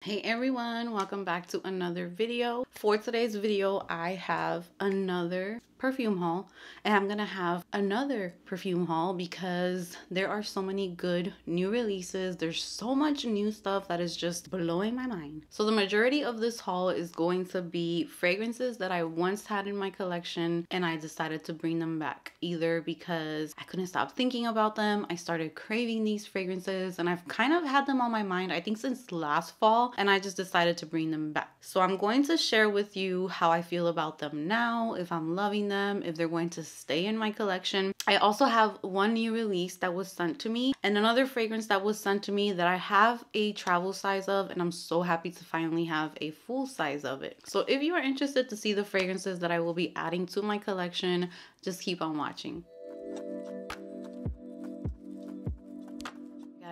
Hey everyone, welcome back to another video. For today's video, I have another perfume haul, and I'm gonna have another perfume haul because there are so many good new releases. There's so much new stuff that is just blowing my mind. So the majority of this haul is going to be fragrances that I once had in my collection and I decided to bring them back, either because I couldn't stop thinking about them, I started craving these fragrances, and I've kind of had them on my mind I think since last fall, and I just decided to bring them back. So I'm going to share with you how I feel about them now, if I'm loving them, if they're going to stay in my collection. I also have one new release that was sent to me and another fragrance that was sent to me that I have a travel size of, and I'm so happy to finally have a full size of it. So if you are interested to see the fragrances that I will be adding to my collection, just keep on watching.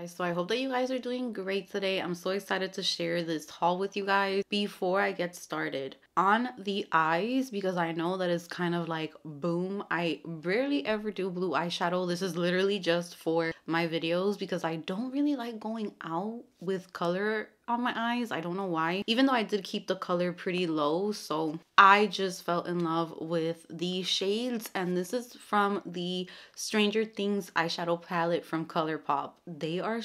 So I hope that you guys are doing great today. I'm so excited to share this haul with you guys. Before I get started, on the eyes, because I know that it's kind of like boom, I rarely ever do blue eyeshadow. This is literally just for my videos because I don't really like going out with color on my eyes. I don't know why, even though I did keep the color pretty low. So I just fell in love with these shades, and this is from the Stranger Things eyeshadow palette from ColourPop. They are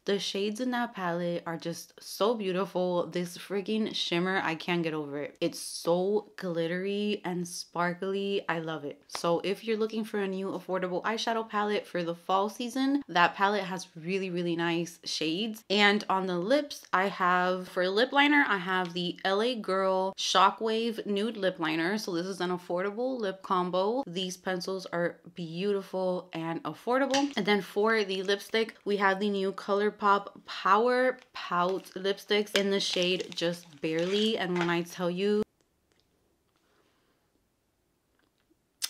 the shades in that palette are just so beautiful. This freaking shimmer, I can't get over it. It's so glittery and sparkly. I love it. So if you're looking for a new affordable eyeshadow palette for the fall season, that palette has really nice shades. And on the lips, I have, for lip liner, I have the LA Girl Shockwave Nude Lip Liner. So this is an affordable lip combo. These pencils are beautiful and affordable. And then for the lipstick, we have the new ColourPop Power Pout lipsticks in the shade Just Barely. And when I tell you,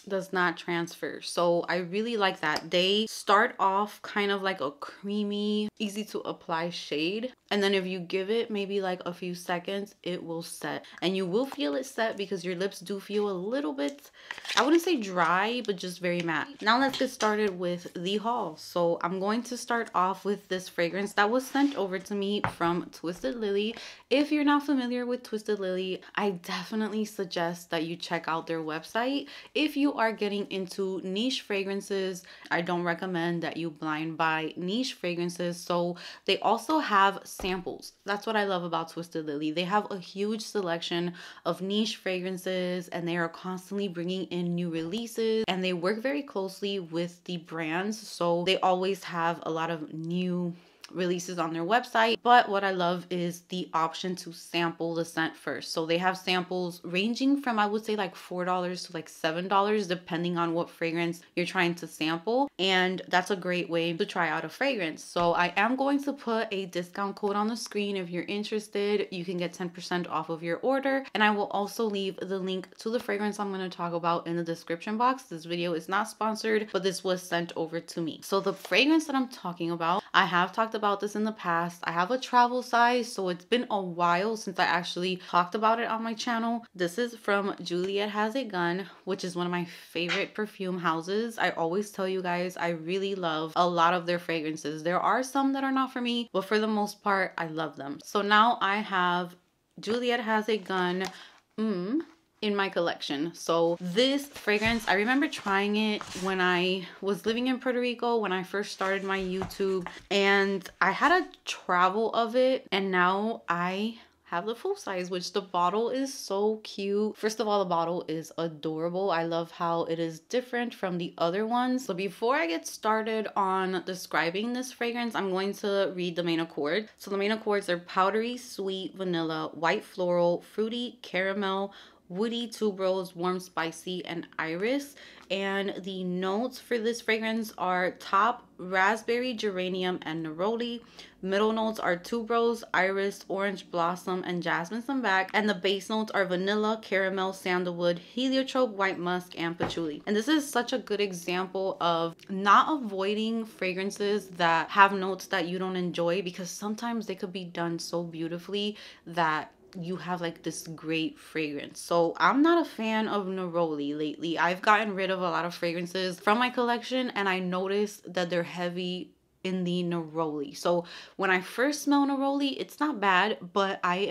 does not transfer. So I really like that. They start off kind of like a creamy, easy to apply shade, and then if you give it maybe like a few seconds, it will set, and you will feel it set because your lips do feel a little bit, I wouldn't say dry, but just very matte. Now let's get started with the haul. So I'm going to start off with this fragrance that was sent over to me from Twisted Lily. If you're not familiar with Twisted Lily, I definitely suggest that you check out their website. If you are getting into niche fragrances, I don't recommend that you blind buy niche fragrances. So they also have samples. That's what I love about Twisted Lily. They have a huge selection of niche fragrances, and they are constantly bringing in new releases, and they work very closely with the brands. So they always have a lot of new releases on their website. But what I love is the option to sample the scent first. So they have samples ranging from, I would say, like $4 to like $7, depending on what fragrance you're trying to sample. And that's a great way to try out a fragrance. So I am going to put a discount code on the screen. If you're interested, you can get 10% off of your order. And I will also leave the link to the fragrance I'm going to talk about in the description box. This video is not sponsored, but this was sent over to me. So the fragrance that I'm talking about, I have talked about this in the past. I have a travel size, so it's been a while since I actually talked about it on my channel. This is from Juliet Has a Gun, which is one of my favorite perfume houses. I always tell you guys, I really love a lot of their fragrances. There are some that are not for me, but for the most part, I love them. So now I have Juliet Has a Gun in my collection. So this fragrance, I remember trying it when I was living in Puerto Rico when I first started my YouTube, and I had a travel of it, and now I have the full size, which the bottle is so cute. First of all, the bottle is adorable. I love how it is different from the other ones. So before I get started on describing this fragrance, I'm going to read the main accord. So the main accords are powdery, sweet, vanilla, white floral, fruity, caramel, woody, tuberose, warm, spicy, and iris. And the notes for this fragrance are top, raspberry, geranium, and neroli. Middle notes are tuberose, iris, orange blossom, and jasmine sambac. And the base notes are vanilla, caramel, sandalwood, heliotrope, white musk, and patchouli. And this is such a good example of not avoiding fragrances that have notes that you don't enjoy, because sometimes they could be done so beautifully that you have like this great fragrance. So I'm not a fan of neroli lately. I've gotten rid of a lot of fragrances from my collection, and I noticed that they're heavy in the neroli. So when I first smell neroli, it's not bad, but I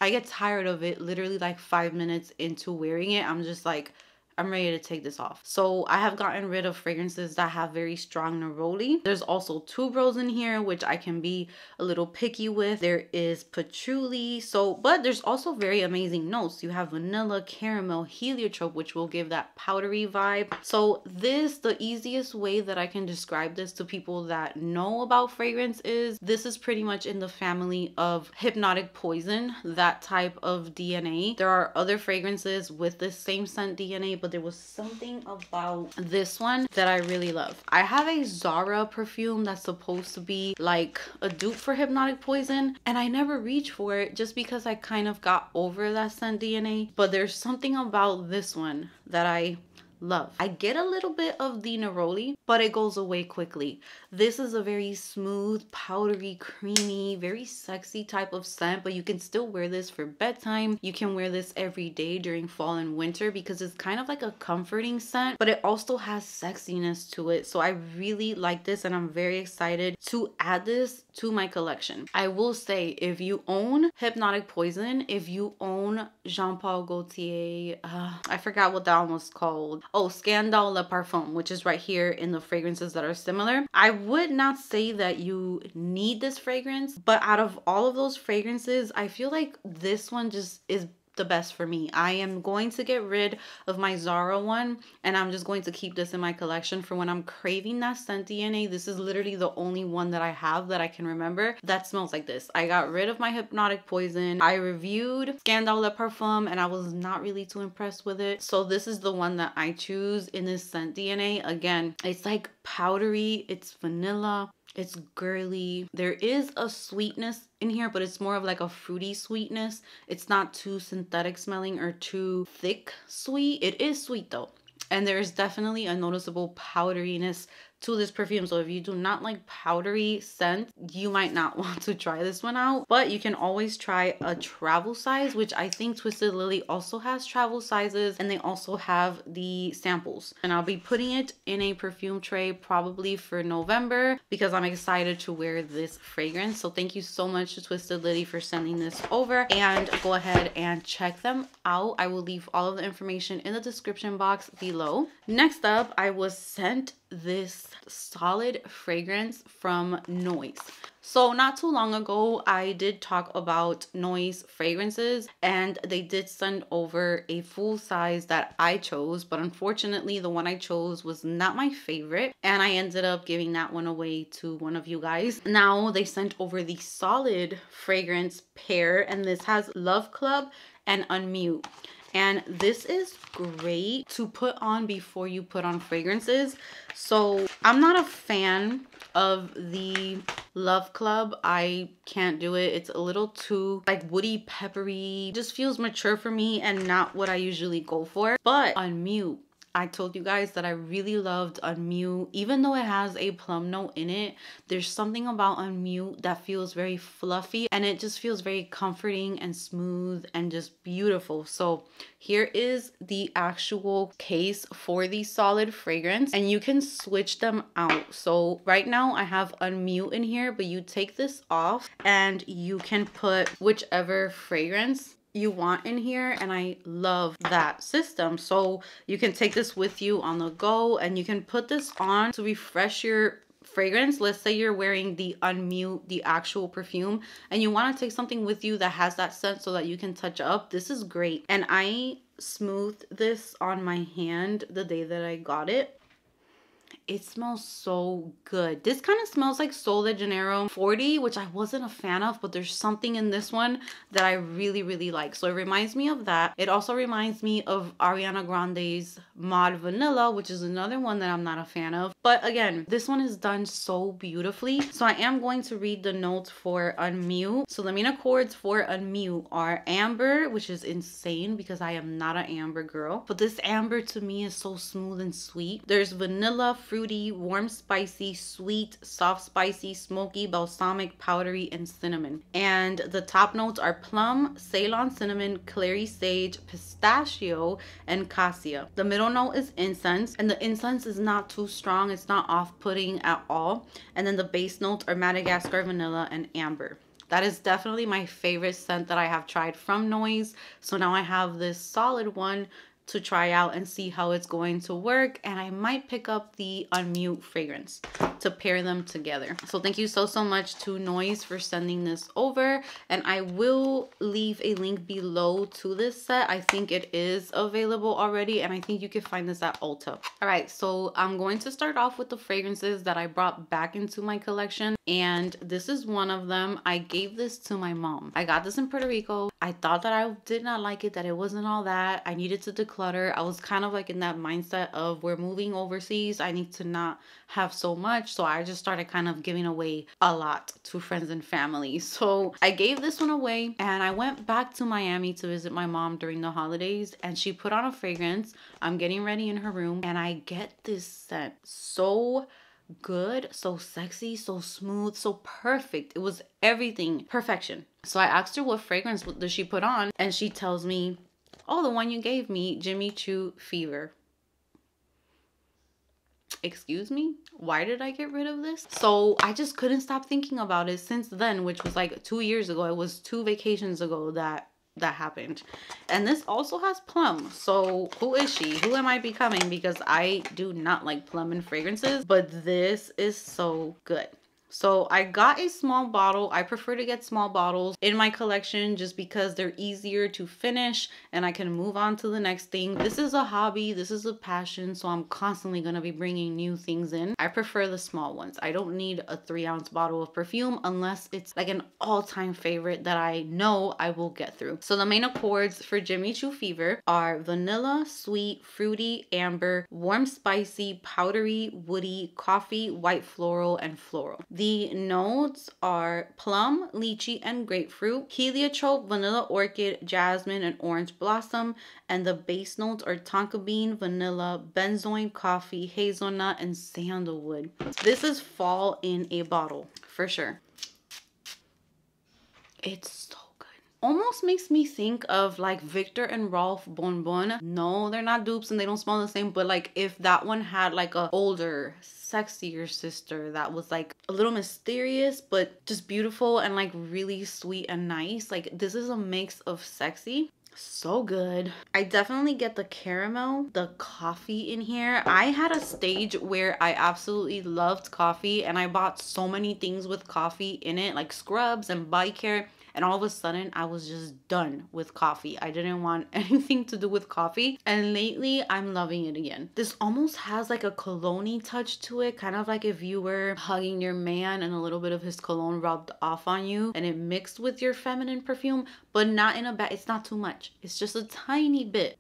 get tired of it literally like 5 minutes into wearing it. I'm just like, I'm ready to take this off. So I have gotten rid of fragrances that have very strong neroli. There's also tuberose in here, which I can be a little picky with. There is patchouli. But there's also very amazing notes. You have vanilla, caramel, heliotrope, which will give that powdery vibe. So the easiest way that I can describe this to people that know about fragrance is this is pretty much in the family of Hypnotic Poison, that type of DNA. There are other fragrances with the same scent DNA, but there was something about this one that I really love. I have a Zara perfume that's supposed to be like a dupe for Hypnotic Poison, and I never reached for it just because I kind of got over that scent DNA. But there's something about this one that I love. I get a little bit of the neroli, but it goes away quickly. This is a very smooth, powdery, creamy, very sexy type of scent, but you can still wear this for bedtime. You can wear this every day during fall and winter because it's kind of like a comforting scent, but it also has sexiness to it. So I really like this, and I'm very excited to add this to my collection. I will say, if you own Hypnotic Poison, if you own Jean Paul Gaultier, I forgot what that one was called. Oh, Scandale Le Parfum, which is right here in the fragrances that are similar. I would not say that you need this fragrance, but out of all of those fragrances, I feel like this one just is the best for me. I am going to get rid of my Zara one, and I'm just going to keep this in my collection for when I'm craving that scent DNA. This is literally the only one that I have that I can remember that smells like this. I got rid of my Hypnotic Poison. I reviewed Scandale Le Parfum, and I was not really too impressed with it. So this is the one that I choose in this scent DNA. Again, it's like powdery, it's vanilla, it's girly. There is a sweetness in here, but it's more of like a fruity sweetness. It's not too synthetic smelling or too thick sweet. It is sweet though. And there's definitely a noticeable powderiness to this perfume. So if you do not like powdery scent, you might not want to try this one out. But you can always try a travel size, which I think Twisted Lily also has travel sizes, and they also have the samples. And I'll be putting it in a perfume tray probably for November because I'm excited to wear this fragrance. So thank you so much to Twisted Lily for sending this over, and go ahead and check them out. I will leave all of the information in the description box below. Next up, I was sent this solid fragrance from Noise. So not too long ago, I did talk about Noise fragrances, and they did send over a full size that I chose, but unfortunately the one I chose was not my favorite, and I ended up giving that one away to one of you guys. Now they sent over the solid fragrance pair, and this has Love Club and Unmute. And this is great to put on before you put on fragrances. So I'm not a fan of the Love Club. I can't do it. It's a little too like woody, peppery. It just feels mature for me and not what I usually go for. But Unmute, I told you guys that I really loved Unmute. Even though it has a plum note in it, there's something about Unmute that feels very fluffy, and it just feels very comforting and smooth and just beautiful. So here is the actual case for the solid fragrance, and you can switch them out. So right now I have Unmute in here, but you take this off and you can put whichever fragrance you want in here, and I love that system. So you can take this with you on the go, and you can put this on to refresh your fragrance. Let's say you're wearing the Unmute, the actual perfume, and you want to take something with you that has that scent so that you can touch up. This is great. And I smoothed this on my hand the day that I got it. It smells so good. This kind of smells like Sol de Janeiro 40, which I wasn't a fan of, but there's something in this one that I really, really like. So it reminds me of that. It also reminds me of Ariana Grande's Mod Vanilla, which is another one that I'm not a fan of. But again, this one is done so beautifully. So I am going to read the notes for Unmute. So the main accords for Unmute are amber, which is insane because I am not an amber girl. But this amber to me is so smooth and sweet. There's vanilla, fruit, fruity, warm, spicy, sweet, soft, spicy, smoky, balsamic, powdery, and cinnamon. And the top notes are plum, Ceylon cinnamon, clary sage, pistachio, and cassia. The middle note is incense, and the incense is not too strong. It's not off-putting at all. And then the base notes are Madagascar vanilla and amber. That is definitely my favorite scent that I have tried from Noise. So now I have this solid one to try out and see how it's going to work. And I might pick up the Unmute fragrance to pair them together. So thank you so much to Noise for sending this over. And I will leave a link below to this set. I think it is available already. And I think you can find this at Ulta. All right, so I'm going to start off with the fragrances that I brought back into my collection. And this is one of them. I gave this to my mom. I got this in Puerto Rico. I thought that I did not like it, that it wasn't all that. I needed to declutter. I was kind of like in that mindset of we're moving overseas. I need to not have so much. So I just started kind of giving away a lot to friends and family. So I gave this one away and I went back to Miami to visit my mom during the holidays and she put on a fragrance. I'm getting ready in her room and I get this scent. So good, so sexy, so smooth, so perfect. It was everything, perfection. So I asked her what fragrance does she put on and she tells me, oh, the one you gave me, Jimmy Choo Fever. Excuse me, why did I get rid of this? So I just couldn't stop thinking about it since then, which was like 2 years ago. It was 2 vacations ago that happened. And this also has plum. So who is she? Who am I becoming? Because I do not like plum in fragrances, but this is so good. So I got a small bottle. I prefer to get small bottles in my collection just because they're easier to finish and I can move on to the next thing. This is a hobby. This is a passion. So I'm constantly going to be bringing new things in. I prefer the small ones. I don't need a 3-ounce bottle of perfume unless it's like an all-time favorite that I know I will get through. So the main accords for Jimmy Choo Fever are vanilla, sweet, fruity, amber, warm, spicy, powdery, woody, coffee, white floral, and floral. The notes are plum, lychee, and grapefruit, heliotrope, vanilla orchid, jasmine, and orange blossom. And the base notes are tonka bean, vanilla, benzoin, coffee, hazelnut, and sandalwood. This is fall in a bottle, for sure. It's so good. Almost makes me think of like Victor and Rolf Bonbon. No, they're not dupes and they don't smell the same, but like if that one had like a older, sexier sister that was like a little mysterious but just beautiful and like really sweet and nice. Like this is a mix of sexy. So good. I definitely get the caramel, the coffee in here. I had a stage where I absolutely loved coffee and I bought so many things with coffee in it, like scrubs and body care. And all of a sudden, I was just done with coffee. I didn't want anything to do with coffee. And lately, I'm loving it again. This almost has like a cologne-y touch to it. Kind of like if you were hugging your man and a little bit of his cologne rubbed off on you. And it mixed with your feminine perfume. But not in a bad, it's not too much. It's just a tiny bit.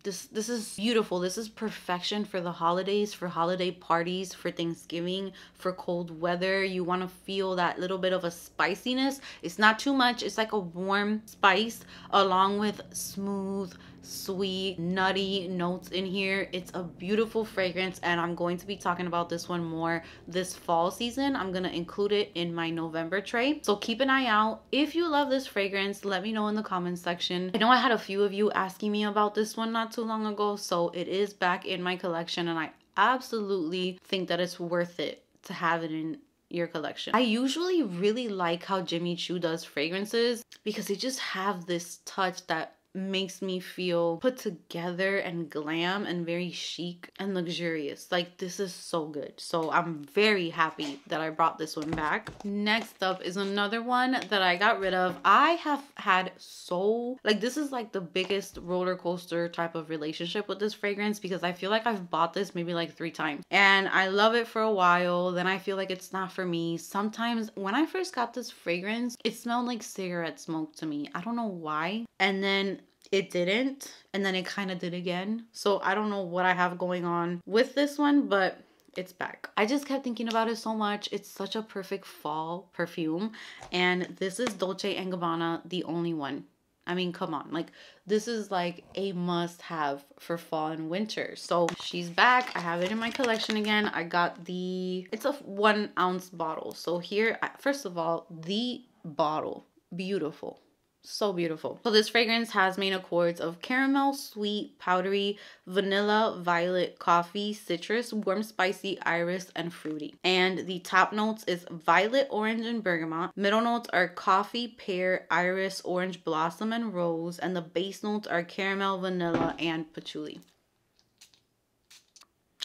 This is beautiful. This is perfection for the holidays, for holiday parties, for Thanksgiving, for cold weather. You want to feel that little bit of a spiciness. It's not too much. It's like a warm spice along with smooth, sweet, nutty notes in here. It's a beautiful fragrance and I'm going to be talking about this one more this fall season. I'm going to include it in my November tray. So keep an eye out. If you love this fragrance, let me know in the comments section. I know I had a few of you asking me about this one not too long ago, so it is back in my collection and I absolutely think that it's worth it to have it in your collection. I usually really like how Jimmy Choo does fragrances because they just have this touch that makes me feel put together and glam and very chic and luxurious. Like this is so good. So I'm very happy that I brought this one back. Next up is another one that I got rid of. I have had this is like the biggest roller coaster type of relationship with this fragrance because I feel like I've bought this maybe like 3 times and I love it for a while, then I feel like it's not for me. Sometimes when I first got this fragrance, it smelled like cigarette smoke to me. I don't know why. And then it didn't, and then it kind of did again. So I don't know what I have going on with this one, but it's back. I just kept thinking about it so much. It's such a perfect fall perfume, and this is Dolce & Gabbana, The Only One. I mean, come on. Like, this is like a must have for fall and winter. So she's back. I have it in my collection again. I got it's a 1 ounce bottle. So here, first of all, the bottle, beautiful. So beautiful. So this fragrance has main accords of caramel, sweet, powdery, vanilla, violet, coffee, citrus, warm, spicy, iris, and fruity. And the top notes is violet, orange, and bergamot. Middle notes are coffee, pear, iris, orange blossom, and rose. And the base notes are caramel, vanilla, and patchouli.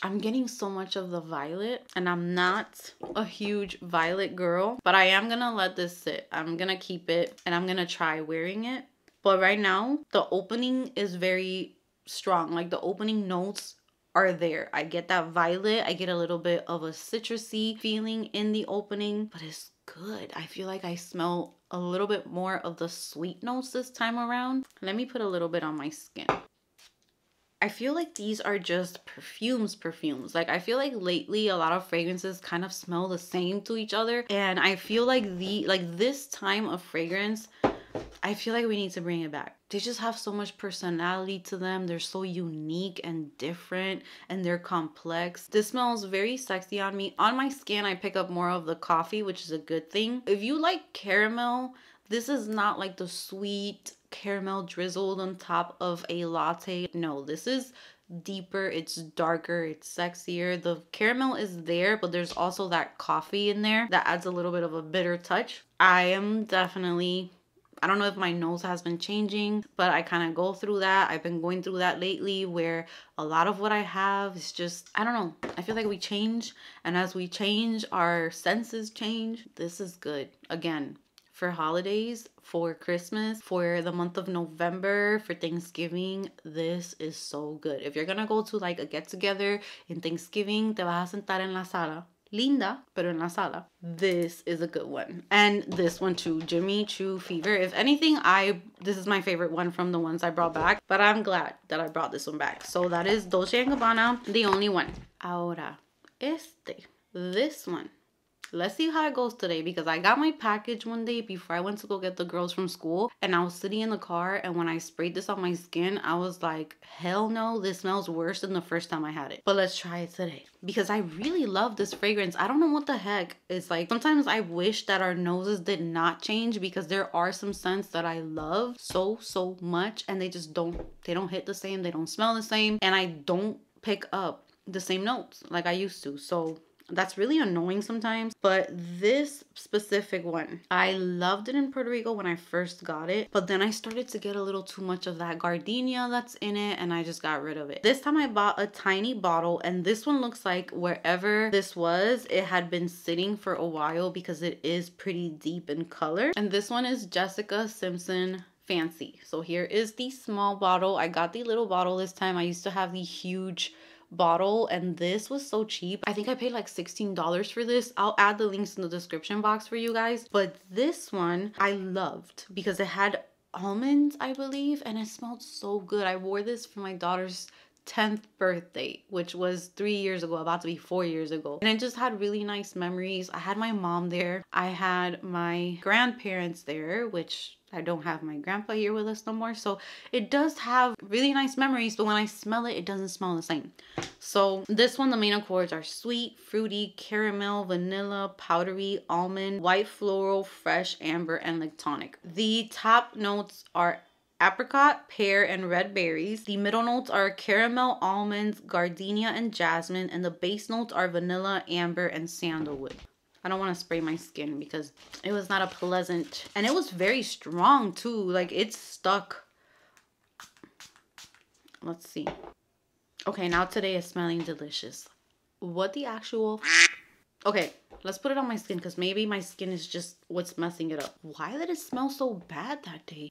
I'm getting so much of the violet, and I'm not a huge violet girl, but I am gonna let this sit. I'm gonna keep it and I'm gonna try wearing it. But right now, the opening is very strong. Like, the opening notes are there. I get that violet. I get a little bit of a citrusy feeling in the opening, but it's good. I feel like I smell a little bit more of the sweet notes this time around. Let me put a little bit on my skin. I feel like these are just perfumes. Like, I feel like lately a lot of fragrances kind of smell the same to each other. And I feel like this time of fragrance, I feel like we need to bring it back. They just have so much personality to them. They're so unique and different, and they're complex. This smells very sexy on me. On my skin, I pick up more of the coffee, which is a good thing. If you like caramel, this is not like the sweet caramel drizzled on top of a latte. No, this is deeper, it's darker, it's sexier. The caramel is there, but there's also that coffee in there that adds a little bit of a bitter touch. I am definitely, I don't know if my nose has been changing, but I kind of go through that. I've been going through that lately, where a lot of what I have is just, I don't know. I feel like we change, and as we change, our senses change. This is good. Again, for holidays, for Christmas, for the month of November, for Thanksgiving, this is so good. If you're gonna go to like a get-together in Thanksgiving, te vas a sentar en la sala. Linda, pero en la sala. This is a good one. And this one too, Jimmy Choo Fever. If anything, this is my favorite one from the ones I brought back, but I'm glad that I brought this one back. So that is Dolce & Gabbana, the only one. Ahora, this one. Let's see how it goes today, because I got my package one day before I went to go get the girls from school, and I was sitting in the car, and when I sprayed this on my skin, I was like, hell no, this smells worse than the first time I had it. But let's try it today, because I really love this fragrance. I don't know what the heck. It's like, sometimes I wish that our noses did not change, because there are some scents that I love so much, and they just don't hit the same, they don't smell the same, and I don't pick up the same notes like I used to. So that's really annoying sometimes. But this specific one, I loved it in Puerto Rico when I first got it, but then I started to get a little too much of that gardenia that's in it, and I just got rid of it. This time I bought a tiny bottle, and this one looks like wherever this was, it had been sitting for a while, because it is pretty deep in color. And this one is Jessica Simpson Fancy. So here is the small bottle. I got the little bottle this time. I used to have the huge bottle, and this was so cheap. I think I paid like $16 for this. I'll add the links in the description box for you guys. But this one I loved because it had almonds, I believe, and it smelled so good. I wore this for my daughter's 10th birthday, which was 3 years ago, about to be 4 years ago. And it just had really nice memories. I had my mom there. I had my grandparents there, which I don't have my grandpa here with us no more. So it does have really nice memories, but when I smell it, it doesn't smell the same. So this one, the main accords are sweet, fruity, caramel, vanilla, powdery, almond, white floral, fresh, amber, and lactonic. The top notes are apricot, pear, and red berries. The middle notes are caramel, almonds, gardenia, and jasmine. And the base notes are vanilla, amber, and sandalwood. I don't want to spray my skin because it was not a pleasant, and it was very strong too. Like, it's stuck. Let's see. Okay, now today is smelling delicious. What the actual... Okay, let's put it on my skin, because maybe my skin is just what's messing it up. Why did it smell so bad that day?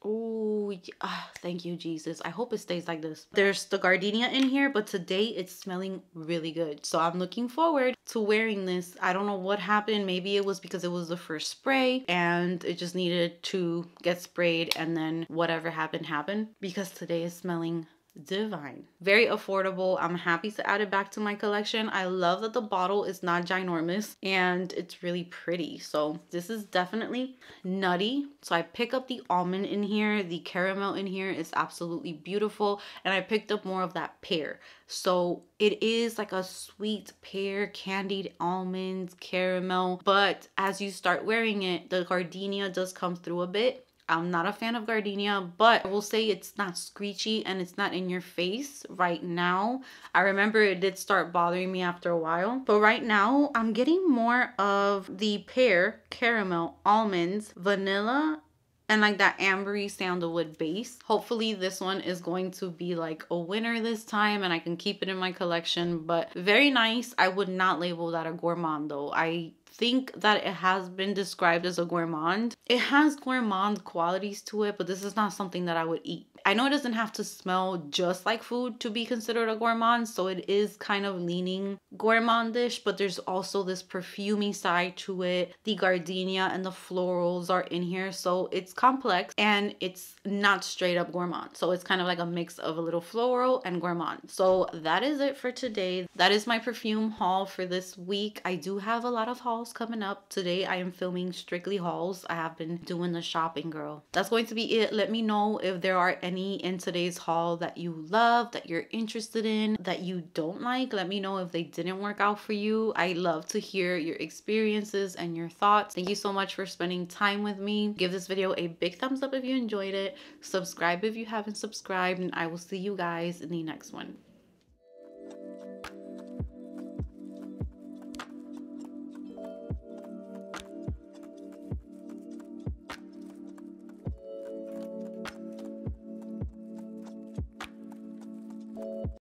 Oh, yeah. Thank you, Jesus. I hope it stays like this. There's the gardenia in here, but today it's smelling really good. So I'm looking forward to wearing this. I don't know what happened. Maybe it was because it was the first spray and it just needed to get sprayed, and then whatever happened, because today is smelling divine. Very affordable. I'm happy to add it back to my collection. I love that the bottle is not ginormous and it's really pretty. So this is definitely nutty. So I pick up the almond in here. The caramel in here is absolutely beautiful. And I picked up more of that pear. So it is like a sweet pear, candied almonds, caramel. But as you start wearing it, the gardenia does come through a bit. I'm not a fan of gardenia, but I will say it's not screechy and it's not in your face right now. I remember it did start bothering me after a while, but right now I'm getting more of the pear, caramel, almonds, vanilla, and like that ambery sandalwood base. Hopefully this one is going to be like a winner this time and I can keep it in my collection, but very nice. I would not label that a gourmand though. I think that it has been described as a gourmand. It has gourmand qualities to it, but this is not something that I would eat. I know it doesn't have to smell just like food to be considered a gourmand, so it is kind of leaning gourmandish, but there's also this perfumey side to it. The gardenia and the florals are in here, so it's complex and it's not straight up gourmand. So it's kind of like a mix of a little floral and gourmand. So that is it for today. That is my perfume haul for this week. I do have a lot of hauls coming up. Today I am filming strictly hauls. I have been doing the shopping, girl. That's going to be it. Let me know if there are any in today's haul that you love, that you're interested in, that you don't like. Let me know if they didn't work out for you. I love to hear your experiences and your thoughts. Thank you so much for spending time with me. Give this video a big thumbs up if you enjoyed it. Subscribe if you haven't subscribed, and I will see you guys in the next one.